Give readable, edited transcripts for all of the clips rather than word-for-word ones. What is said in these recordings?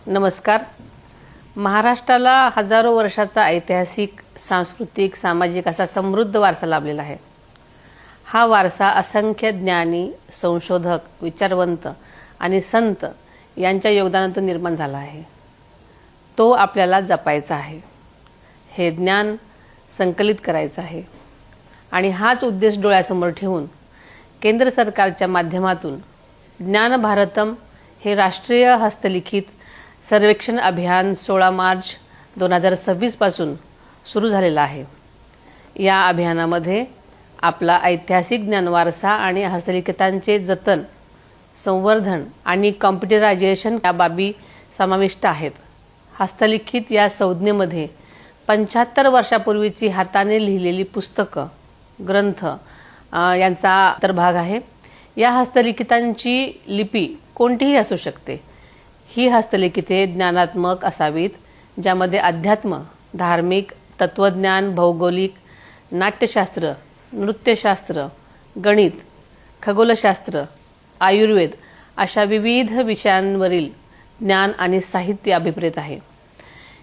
नमस्कार। महाराष्ट्राला हजारो वर्षाचा ऐतिहासिक, सांस्कृतिक, सामाजिक असा समृद्ध वारसा लाभलेला आहे। हा वारसा असंख्य ज्ञानी, संशोधक, विचारवंत आणि संत यांच्या योगदानातून निर्माण झाला आहे। तो आपल्याला जपायचा आहे, हे ज्ञान संकलित करायचं आहे आणि हाच उद्देश डोळ्यासमोर ठेवून केंद्र सरकारच्या माध्यमातून ज्ञान भारतम हे राष्ट्रीय हस्तलिखित सर्वेक्षण अभियान 16 मार्च 2026 पासून सुरू झालेला आहे। या अभियानामध्ये आपला ऐतिहासिक ज्ञानवारसा आणि हस्तलिखितांचे जतन, संवर्धन आणि कॉम्प्युटरायझेशन या बाबी समाविष्ट आहेत। हस्तलिखित या संज्ञेमध्ये 75 वर्षापूर्वीची हाताने लिहिलेली पुस्तकं, ग्रंथ यांचा अंतर्भाग आहे। या हस्तलिखितांची लिपी कोणतीही असू शकते। ही हस्तलिखिते ज्ञानात्मक असावीत, ज्यामध्ये अध्यात्म, धार्मिक, तत्वज्ञान, भौगोलिक, नाट्यशास्त्र, नृत्यशास्त्र, गणित, खगोलशास्त्र, आयुर्वेद अशा विविध विषयांवरील ज्ञान आणि साहित्य अभिप्रेत आहे।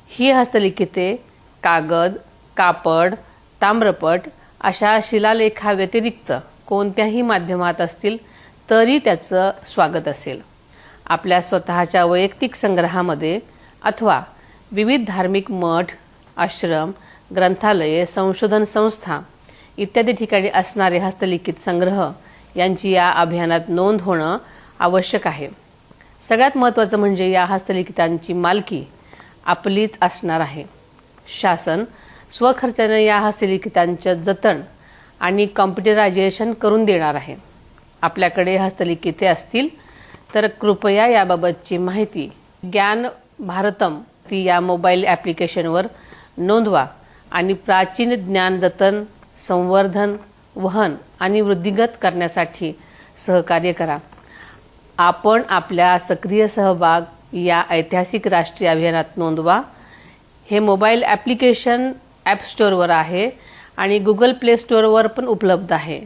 ही हस्तलिखिते कागद, कापड, ताम्रपट अशा शिलालेखाव्यतिरिक्त कोणत्याही माध्यमात असतील तरी त्याचं स्वागत असेल। आपल्या स्वतःच्या वैयक्तिक संग्रहामध्ये अथवा विविध धार्मिक मठ, आश्रम, ग्रंथालये, संशोधन संस्था इत्यादी ठिकाणी असणारे हस्तलिखित संग्रह यांची या अभियानात नोंद होणं आवश्यक आहे। सगळ्यात महत्त्वाचं म्हणजे या हस्तलिखितांची मालकी आपलीच असणार आहे। शासन स्वखर्चाने या हस्तलिखितांचे जतन आणि कॉम्प्युटरायझेशन करून देणार आहे। आपल्याकडे हस्तलिखिते असतील तर कृपया याबाबतची माहिती ज्ञान भारतम या मोबाईल ॲप्लिकेशनवर नोंदवा आणि प्राचीन ज्ञान जतन, संवर्धन, वहन आणि वृद्धिंगत करण्यासाठी सहकार्य करा। आपण आपल्या सक्रिय सहभाग या ऐतिहासिक राष्ट्रीय अभियानात नोंदवा। हे मोबाईल ॲप्लिकेशन ॲप स्टोअरवर आहे आणि गुगल प्ले स्टोअरवर पण उपलब्ध आहे।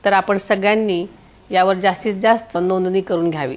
तर आपण सगळ्यांनी यावर जास्तीत जास्त नोंदणी करून घ्यावी।